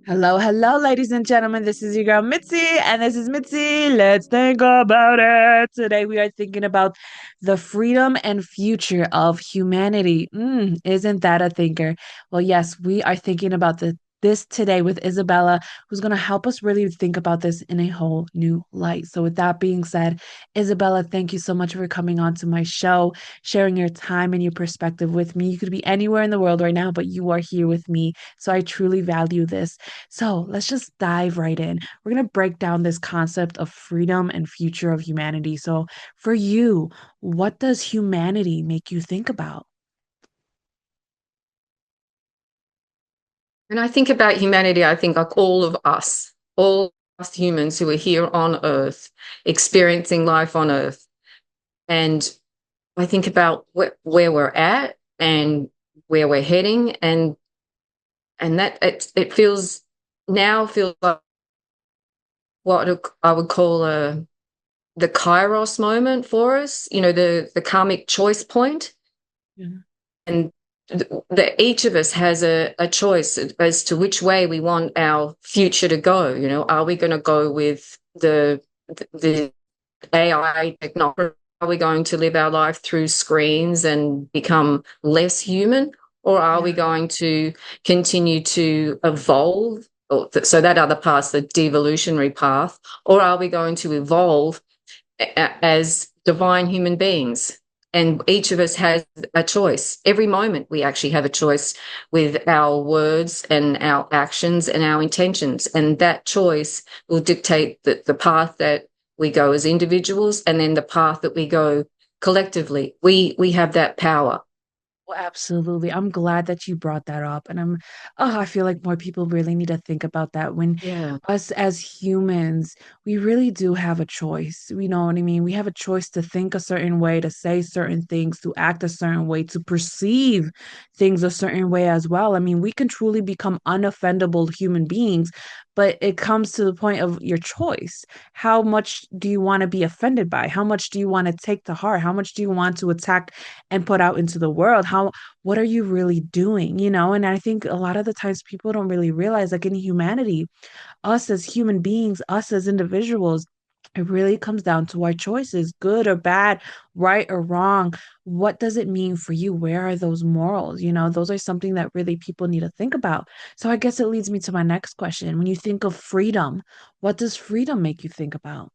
Hello, hello, ladies and gentlemen. This is your girl Mitzi, and this is Mitzi. Let's think about it. Today, we are thinking about the freedom and future of humanity. Isn't that a thinker? Well, yes, we are thinking about this today with Isabella, who's going to help us really think about this in a whole new light. So, with that being said, Isabella, thank you so much for coming on to my show, sharing your time and your perspective with me. You could be anywhere in the world right now, but you are here with me. So, I truly value this. So let's just dive right in. We're going to break down this concept of freedom and future of humanity. So, for you, what does humanity make you think about? When I think about humanity, I think like all of us, all us humans who are here on Earth, experiencing life on Earth. And I think about where we're at and where we're heading, and that it feels like I would call the Kairos moment for us. You know, the karmic choice point, Yeah. and that each of us has a choice as to which way we want our future to go. You know, are we going to go with the AI technology? Are we going to live our life through screens and become less human? Or are we Yeah. going to continue to evolve? So that other path, the devolutionary path, or are we going to evolve as divine human beings? And each of us has a choice. Every moment, we actually have a choice with our words and our actions and our intentions. And that choice will dictate the path that we go as individuals and then the path that we go collectively. We have that power. Well, absolutely. I'm glad that you brought that up. I feel like more people really need to think about that when Yeah. us as humans, we really do have a choice. You know what I mean? We have a choice to think a certain way, to say certain things, to act a certain way, to perceive things a certain way as well. I mean, we can truly become unoffendable human beings, but it comes to the point of your choice. How much do you want to be offended by? How much do you want to take to heart? How much do you want to attack and put out into the world? What are you really doing, you know? And I think a lot of the times people don't really realize, like, in humanity, us as human beings, us as individuals, it really comes down to our choices, good or bad, right or wrong. What does it mean for you? Where are those morals? You know, those are something that really people need to think about. So I guess it leads me to my next question. When you think of freedom, what does freedom make you think about?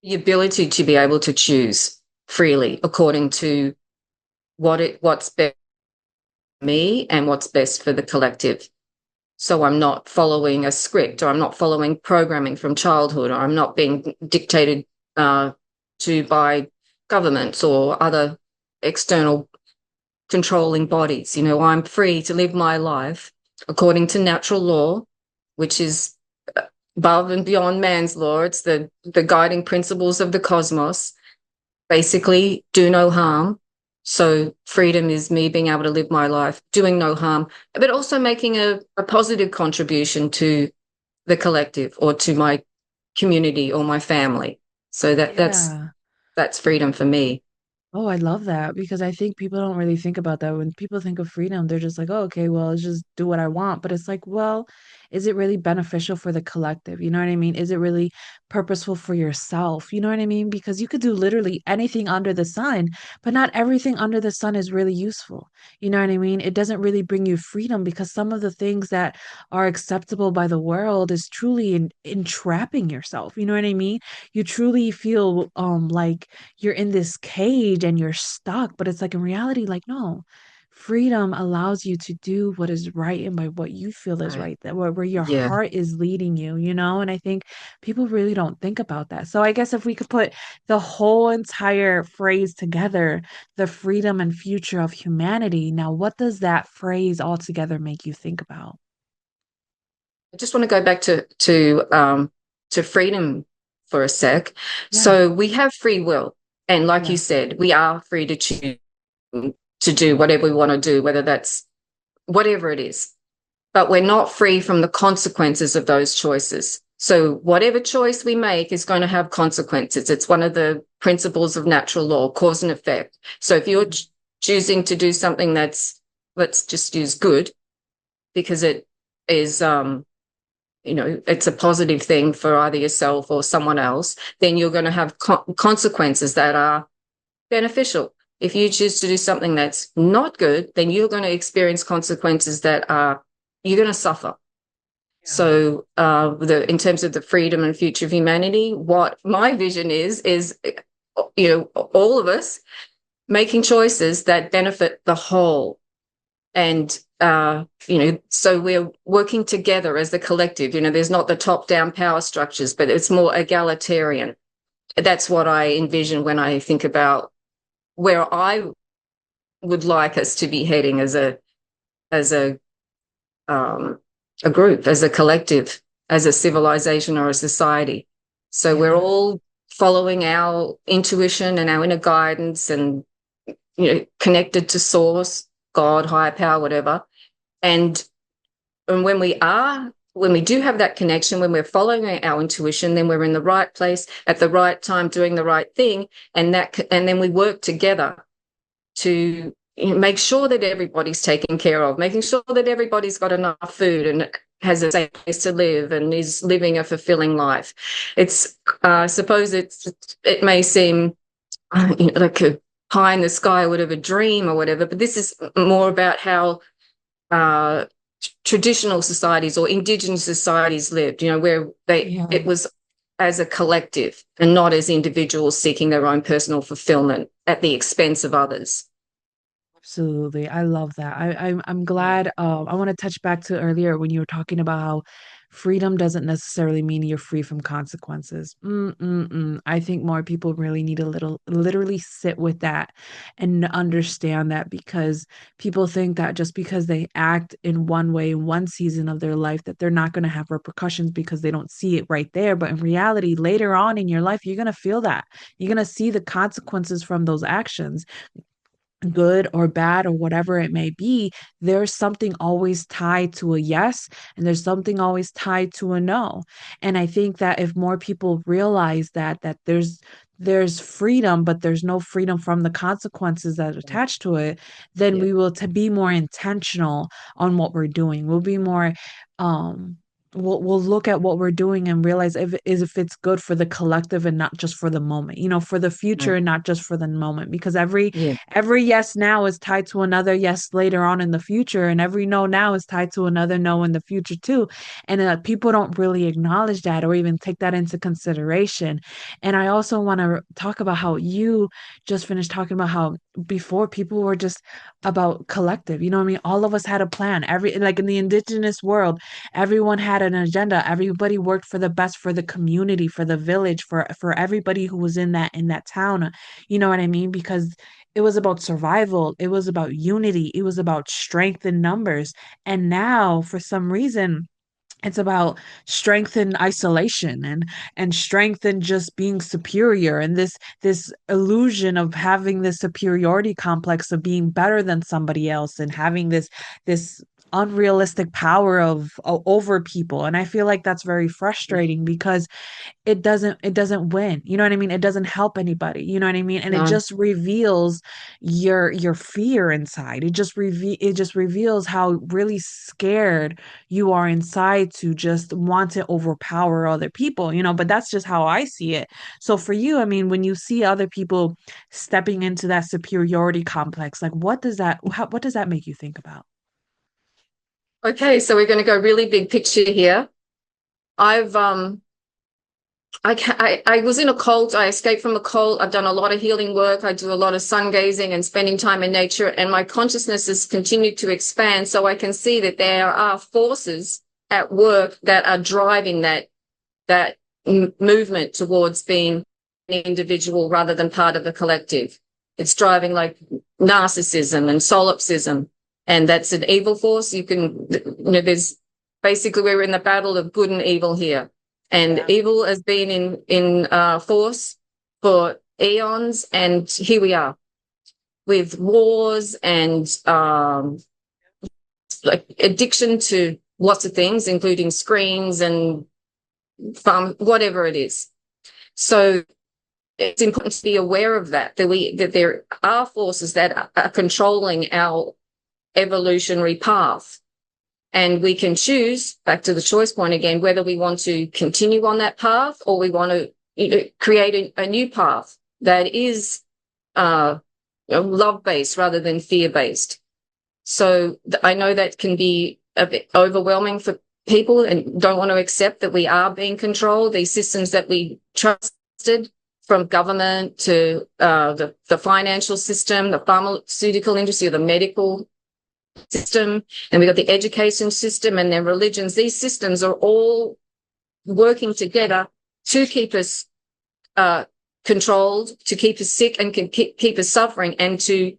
The ability to be able to choose freely according to what's best for me and what's best for the collective. So I'm not following a script, or I'm not following programming from childhood, or I'm not being dictated uh, to by governments or other external controlling bodies. You know, I'm free to live my life according to natural law, which is above and beyond man's law. It's the guiding principles of the cosmos. Basically, do no harm. So freedom is me being able to live my life doing no harm, but also making a positive contribution to the collective or to my community or my family. So Yeah. that's freedom for me. Oh, I love that because I think people don't really think about that. When people think of freedom, they're just like, oh, okay, well, let's just do what I want. But it's like, well, is it really beneficial for the collective? You know what I mean? Is it really purposeful for yourself? You know what I mean? Because you could do literally anything under the sun, but not everything under the sun is really useful. You know what I mean? It doesn't really bring you freedom because some of the things that are acceptable by the world is truly entrapping yourself. You know what I mean? You truly feel like you're in this cage and you're stuck. But it's like in reality, like, no, freedom allows you to do what is right and by what you feel is Right. right, that where your Yeah. heart is leading you, you know? And I think people really don't think about that. So I guess if we could put the whole entire phrase together, the freedom and future of humanity, now what does that phrase altogether make you think about? I just want to go back to freedom for a sec. Yeah, So we have free will, and like you yeah, said, we are free to choose to do whatever we want to do, whether that's whatever it is. But we're not free from the consequences of those choices. So whatever choice we make is going to have consequences. It's one of the principles of natural law, cause and effect. So if you're choosing to do something that's, let's just use good, because is it's a positive thing for either yourself or someone else, then you're going to have consequences that are beneficial. If you choose to do something that's not good, then you're going to experience consequences that are, you're going to suffer. Yeah. So, in terms of the freedom and future of humanity, what my vision is, all of us making choices that benefit the whole. And, so we're working together as the collective. There's not the top-down power structures, but it's more egalitarian. That's what I envision when I think about where I would like us to be heading as um, a group, as a collective, as a civilization or a society. So we're Yeah. all following our intuition and our inner guidance, and connected to source, God, higher power, whatever. And when we do have that connection, when we're following our intuition, then we're in the right place at the right time, doing the right thing, and then we work together to make sure that everybody's taken care of, making sure that everybody's got enough food and has a safe place to live and is living a fulfilling life. I suppose it may seem like a pie in the sky or whatever, dream or whatever, but this is more about how uh, traditional societies or indigenous societies lived, where it Yeah. was as a collective and not as individuals seeking their own personal fulfillment at the expense of others. Absolutely. I love that. I'm Yeah. glad. I want to touch back to earlier when you were talking about how freedom doesn't necessarily mean you're free from consequences. I think more people really need to literally sit with that and understand that, because people think that just because they act in one way in one season of their life, that they're not going to have repercussions because they don't see it right there. But in reality, later on in your life, you're going to feel that. You're going to see the consequences from those actions, good or bad or whatever it may be. There's something always tied to a yes, and there's something always tied to a no. And I think that if more people realize that there's freedom, but there's no freedom from the consequences that attach to it, then Yeah. we will to be more intentional on what we're doing. We'll be more um we'll look at what we're doing and realize if it's good for the collective and not just for the moment, for the future Right. and not just for the moment, because Yeah. every yes now is tied to another yes later on in the future, and every no now is tied to another no in the future too. And people don't really acknowledge that or even take that into consideration. And I also want to talk about how you just finished talking about how before people were just about collective, what I mean? All of us had a plan. Every Like in the indigenous world, everyone had an agenda. Everybody worked for the best, for the community, for the village, for everybody who was in that town. You know what I mean? Because it was about survival, it was about unity, it was about strength in numbers. And now, for some reason, it's about strength in isolation, and strength in just being superior, and this illusion of having this superiority complex of being better than somebody else, and having this unrealistic power of over people. And I feel like that's very frustrating, because it doesn't win, you know what I mean? It doesn't help anybody, you know what I mean? And it No. just reveals your fear inside. It just reveals how really scared you are inside to just want to overpower other people, but that's just how I see it. So for you, I mean, when you see other people stepping into that superiority complex, like what does that make you think about? Okay, so we're going to go really big picture here. I've I was in a cult. I escaped from a cult. I've done a lot of healing work. I do a lot of sun gazing and spending time in nature, and my consciousness has continued to expand. So I can see that there are forces at work that are driving that movement towards being an individual rather than part of the collective. It's driving like narcissism and solipsism, and that's an evil force. There's basically we're in the battle of good and evil here, and Yeah. evil has been in force for eons, and here we are with wars and like addiction to lots of things, including screens and whatever it is. So it's important to be aware of that there are forces that are controlling our evolutionary path. And we can choose, back to the choice point again, whether we want to continue on that path or we want to create a new path that is love-based rather than fear-based. So I know that can be a bit overwhelming for people and don't want to accept that we are being controlled. These systems that we trusted, from government to the financial system, the pharmaceutical industry, or the medical system, and we've got the education system and then religions. These systems are all working together to keep us controlled, to keep us sick and can keep us suffering, and to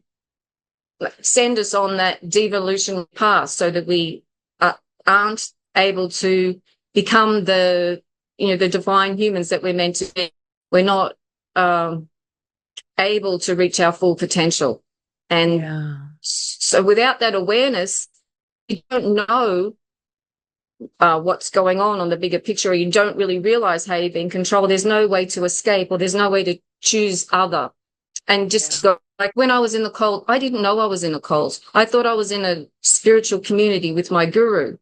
send us on that devolution path so that we aren't able to become the divine humans that we're meant to be. We're not able to reach our full potential. And Yeah. so without that awareness, you don't know what's going on the bigger picture, or you don't really realize how you're being controlled. There's no way to escape, or there's no way to choose other. And just Yeah. like when I was in the cult, I didn't know I was in a cult. I thought I was in a spiritual community with my guru.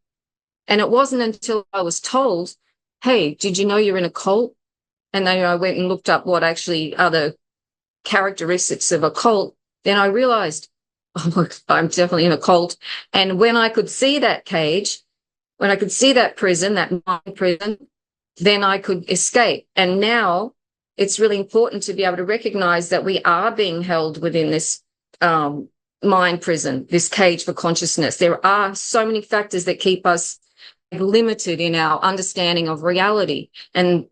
And it wasn't until I was told, hey, did you know you're in a cult? And then I went and looked up what actually are the characteristics of a cult. Then I realized, oh, I'm definitely in a cult. And when I could see that cage, when I could see that prison, that mind prison, then I could escape. And now it's really important to be able to recognize that we are being held within this mind prison, this cage for consciousness. There are so many factors that keep us limited in our understanding of reality. And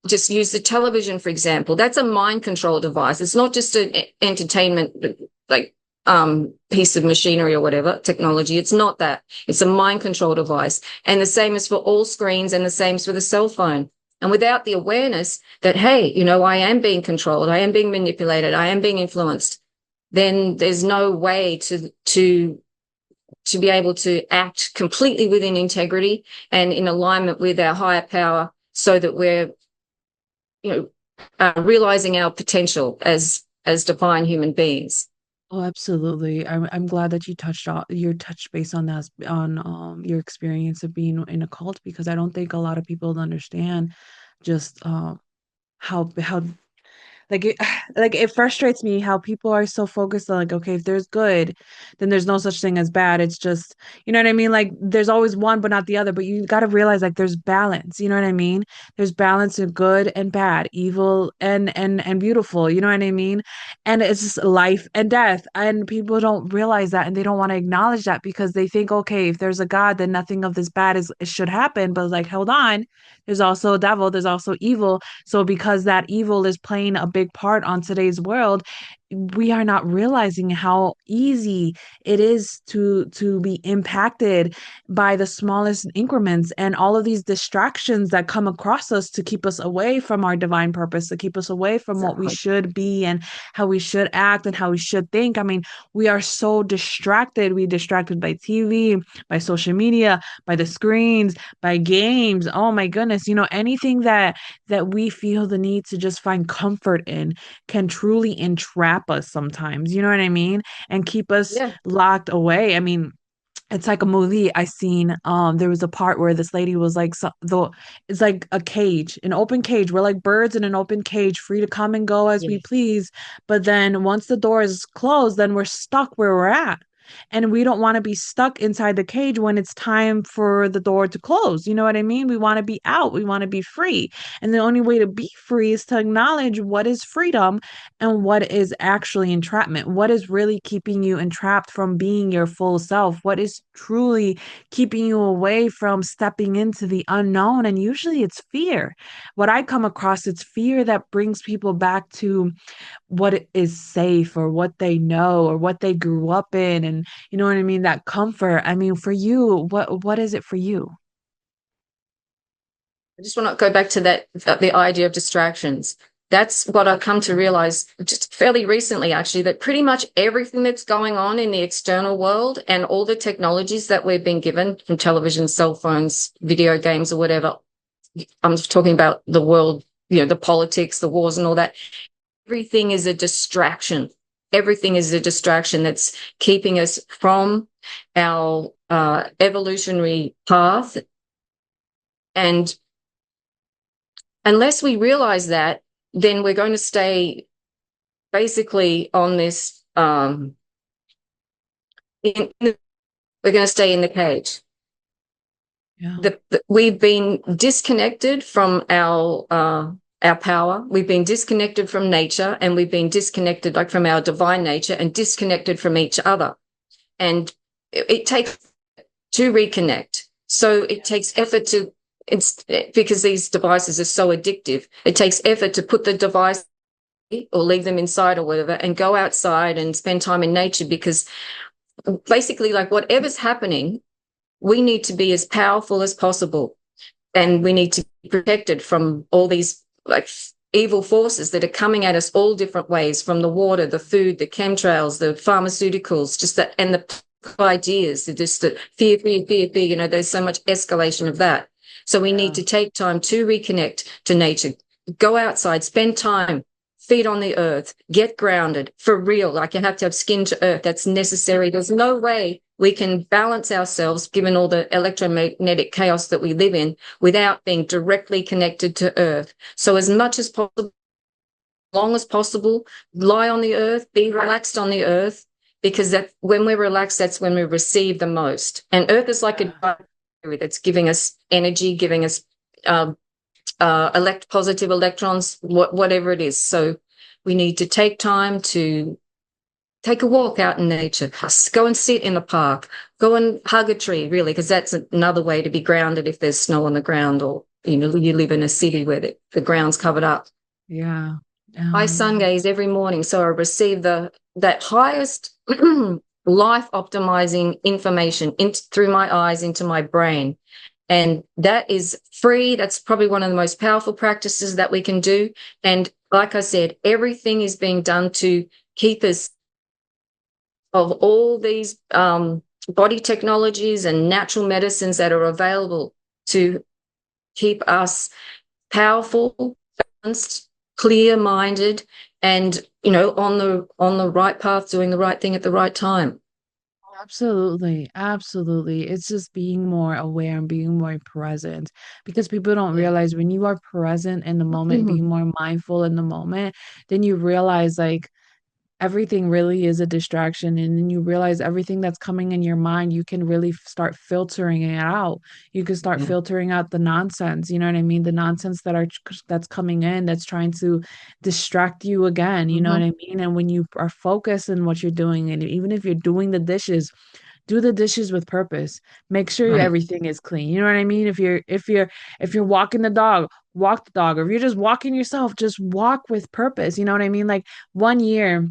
just use the television, for example. That's a mind control device. It's not just an entertainment, like, piece of machinery or whatever, technology. It's not that. It's a mind control device. And the same is for all screens, and the same is for the cell phone. And without the awareness that, hey, I am being controlled, I am being manipulated, I am being influenced, then there's no way to be able to act completely within integrity and in alignment with our higher power, so that we're, realizing our potential as divine human beings. Oh, absolutely. I'm glad that you touched base on that, on your experience of being in a cult, because I don't think a lot of people understand just how like it, like it frustrates me how people are so focused on, like, okay, if there's good, then there's no such thing as bad. It's just, you know what I mean? Like there's always one but not the other, but you got to realize like there's balance, you know what I mean? There's balance of good and bad, evil and beautiful, you know what I mean? And it's just life and death. And people don't realize that, and they don't want to acknowledge that, because they think, okay, if there's a God, then nothing of this bad is it should happen. But like, hold on, there's also a devil, there's also evil. So because that evil is playing a big part on today's world, we are not realizing how easy it is to be impacted by the smallest increments, and all of these distractions that come across us to keep us away from our divine purpose, to keep us away from what we Exactly. should be and how we should act and how we should think. I mean, we are so distracted. We distracted by TV, by social media, by the screens, by games. Oh my goodness, anything that we feel the need to just find comfort in can truly entrap us sometimes, you know what I mean? And keep us Yeah. locked away. I mean, it's like a movie I seen. There was a part where this lady was like, it's like a cage, an open cage. We're like birds in an open cage, free to come and go as we Yeah. please. But then once the door is closed, then we're stuck where we're at. And we don't want to be stuck inside the cage when it's time for the door to close. You know what I mean? We want to be out. We want to be free. And the only way to be free is to acknowledge what is freedom and what is actually entrapment. What is really keeping you entrapped from being your full self? What is truly keeping you away from stepping into the unknown? And usually it's fear. What I come across, it's fear that brings people back to what is safe, or what they know, or what they grew up in. And you know what I mean? That comfort. I mean, for you, what is it for you? I just want to go back to the idea of distractions. That's what I've come to realize just fairly recently, actually, that pretty much everything that's going on in the external world and all the technologies that we've been given from television, cell phones, video games, or whatever. I'm talking about the world, the politics, the wars, and all that. Everything is a distraction. Everything is a distraction that's keeping us from our evolutionary path. And unless we realize that, then we're going to stay basically on this, we're going to stay in the cage. Yeah. We've been disconnected from our power. We've been disconnected from nature, and we've been disconnected like from our divine nature, and disconnected from each other. And it takes to reconnect. So it takes effort to, it's because these devices are so addictive. It takes effort to put the device or leave them inside or whatever, and go outside and spend time in nature, because basically, like, whatever's happening, we need to be as powerful as possible, and we need to be protected from all these like evil forces that are coming at us all different ways, from the water, the food, the chemtrails, the pharmaceuticals, just that, and the ideas, just the fear, fear, fear, fear. There's so much escalation of that. So we need Yeah. to take time to reconnect to nature, go outside, spend time, feet on the earth, get grounded for real. Like, you have to have skin to earth. That's necessary. There's no way we can balance ourselves, given all the electromagnetic chaos that we live in, without being directly connected to earth. So as much as possible, long as possible, lie on the earth, be relaxed on the earth, because that, when we're relaxed, that's when we receive the most. And earth is like a diary that's giving us energy, giving us positive electrons, whatever it is. So we need to take time to take a walk out in nature, go and sit in a park, go and hug a tree, really, because that's another way to be grounded if there's snow on the ground, or you live in a city where the ground's covered up. Yeah. I sun gaze every morning, so I receive that highest life optimizing information through my eyes into my brain. And that is free. That's probably one of the most powerful practices that we can do. And like I said, everything is being done to keep us of all these body technologies and natural medicines that are available to keep us powerful, balanced, clear-minded, and on the right path, doing the right thing at the right time. Absolutely, absolutely. It's just being more aware and being more present, because people don't Yeah. realize when you are present in the moment, being more mindful in the moment, then you realize like everything really is a distraction, and then you realize everything that's coming in your mind, you can really start filtering it out. You can start Yeah. filtering out the nonsense, you know what I mean? The nonsense that's coming in, that's trying to distract you again, you know what Mm-hmm. I mean? And when you are focused in what you're doing, and even if you're doing the dishes, do the dishes with purpose. Make sure Right. everything is clean. You know what I mean? If you're walking the dog, walk the dog. Or if you're just walking yourself, just walk with purpose. You know what I mean? Like, 1 year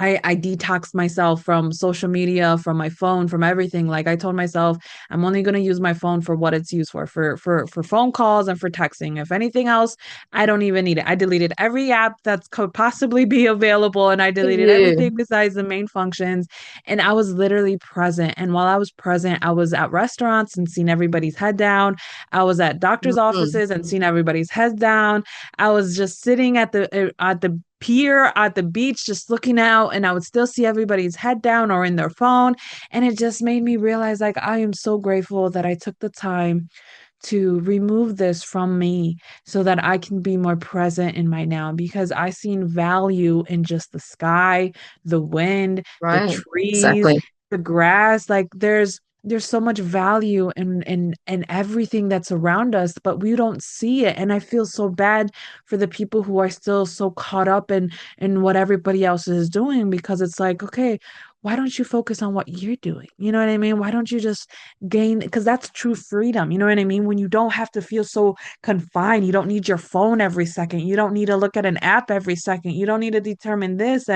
I detoxed myself from social media, from my phone, from everything. Like, I told myself, I'm only going to use my phone for what it's used for phone calls and for texting. If anything else, I don't even need it. I deleted every app that could possibly be available, and I deleted You. everything besides the main functions. And I was literally present. And while I was present, I was at restaurants and seeing everybody's head down. I was at doctor's Mm-hmm. offices and seeing everybody's head down. I was just sitting at the pier at the beach, just looking out, and I would still see everybody's head down or in their phone. And it just made me realize, like, I am so grateful that I took the time to remove this from me so that I can be more present in my now, because I seen value in just the sky, the wind, the Right. trees, Exactly. the grass. Like, there's so much value in everything that's around us, but we don't see it. And I feel so bad for the people who are still so caught up in what everybody else is doing, because it's like, okay, why don't you focus on what you're doing? You know what I mean? Why don't you just gain, because that's true freedom, you know what I mean? When you don't have to feel so confined, you don't need your phone every second, you don't need to look at an app every second, you don't need to determine this.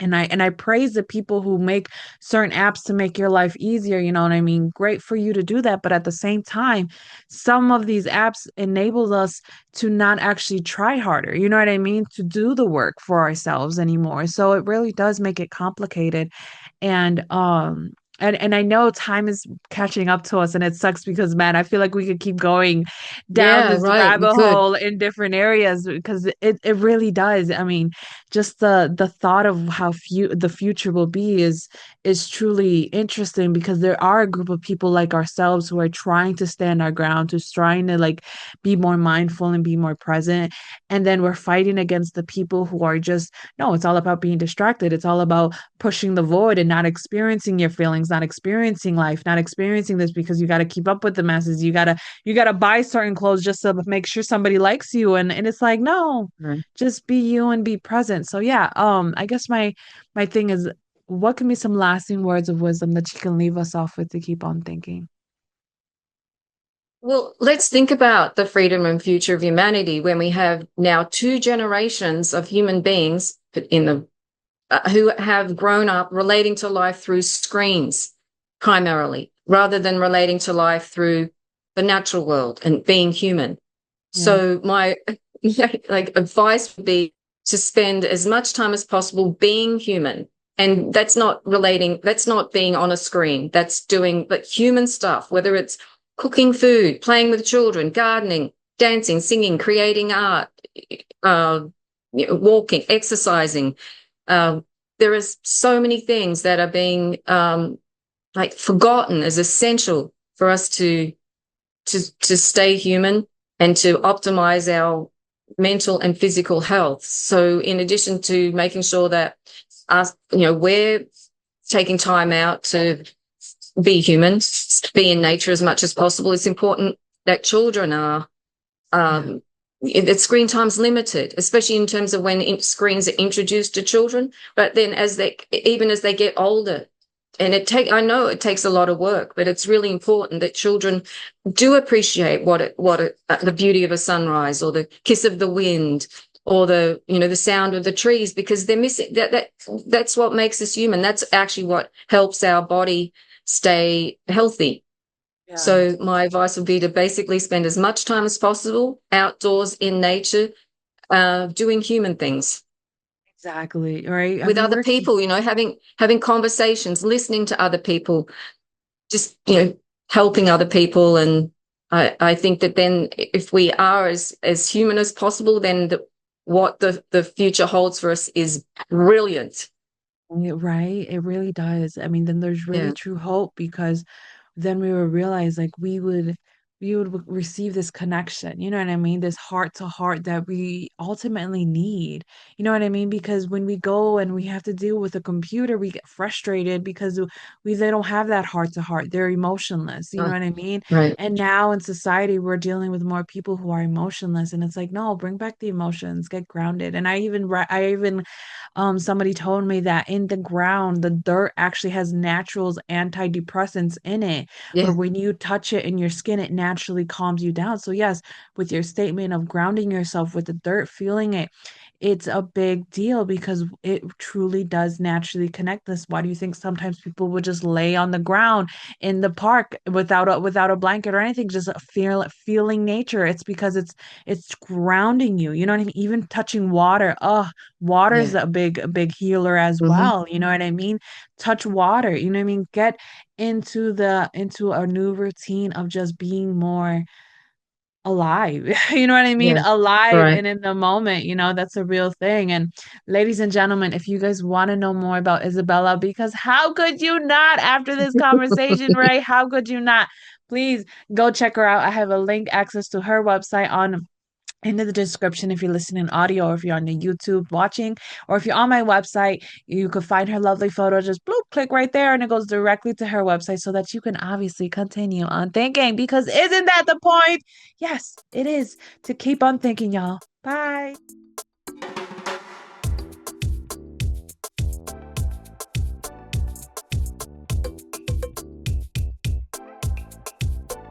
And I praise the people who make certain apps to make your life easier, you know what I mean? Great for you to do that, but at the same time, some of these apps enable us to not actually try harder, you know what I mean? To do the work for ourselves anymore. So it really does make it complicated. And and I know time is catching up to us and it sucks because man, I feel like we could keep going down Yeah, this right. We rabbit could. hole in different areas because it really does. I mean, just the thought of how the future will be is truly interesting because there are a group of people like ourselves who are trying to stand our ground, who's trying to like be more mindful and be more present. And then we're fighting against the people who are just, no, it's all about being distracted. It's all about pushing the void and not experiencing your feelings, not experiencing life, not experiencing this because you got to keep up with the masses. You got to buy certain clothes just to make sure somebody likes you and it's like, no, Right. just be you and be present. So yeah, I guess my thing is what can be some lasting words of wisdom that you can leave us off with to keep on thinking? Well, let's think about the freedom and future of humanity when we have now two generations of human beings in the who have grown up relating to life through screens primarily, rather than relating to life through the natural world and being human. Yeah. So my like advice would be to spend as much time as possible being human. And that's not being on a screen. That's doing like human stuff, whether it's cooking food, playing with children, gardening, dancing, singing, creating art, uh, walking, exercising. Um, there is so many things that are being like forgotten as essential for us to stay human and to optimize our mental and physical health. So in addition to making sure that us, we're taking time out to be human, be in nature as much as possible, it's important that children are Yeah. um, that screen time's limited, especially in terms of when screens are introduced to children. But then even as they get older, and I know it takes a lot of work, but it's really important that children do appreciate the beauty of a sunrise or the kiss of the wind or the sound of the trees because they're missing that's what makes us human. That's actually what helps our body stay healthy. Yeah. So my advice would be to basically spend as much time as possible outdoors in nature, doing human things Exactly. Right. I with mean, other people, having conversations, listening to other people, just, helping other people. And I think that then if we are as human as possible, then what the future holds for us is brilliant. right. It really does. I mean, then there's really Yeah. true hope because then we would realize like we would receive this connection, you know what I mean, this heart to heart that we ultimately need, you know what I mean, because when we go and we have to deal with a computer we get frustrated because they don't have that heart to heart, they're emotionless, you know Right. what I mean. Right. And now in society we're dealing with more people who are emotionless and it's like, no, bring back the emotions, get grounded. And I even somebody told me that in the ground, the dirt actually has naturals antidepressants in it, where Yeah. when you touch it in your skin, it naturally calms you down. So, yes, with your statement of grounding yourself with the dirt, feeling it, it's a big deal because it truly does naturally connect us. Why do you think sometimes people would just lay on the ground in the park without a blanket or anything, just feeling nature? It's because it's grounding you. You know what I mean? Even touching water. Oh, water is Yeah. a big healer as Hmm. well. You know what I mean? Touch water. You know what I mean? Get into a new routine of just being more alive. You know what I mean? Yeah. Alive Right. and in the moment, that's a real thing. And ladies and gentlemen, if you guys want to know more about Isabella, because how could you not after this conversation, right? How could you not? Please go check her out. I have a link access to her website on into the description if you're listening audio or if you're on the YouTube watching or if you're on my website, you could find her lovely photo. Just bloop, click right there and it goes directly to her website so that you can obviously continue on thinking because isn't that the point? Yes, it is to keep on thinking, y'all. Bye.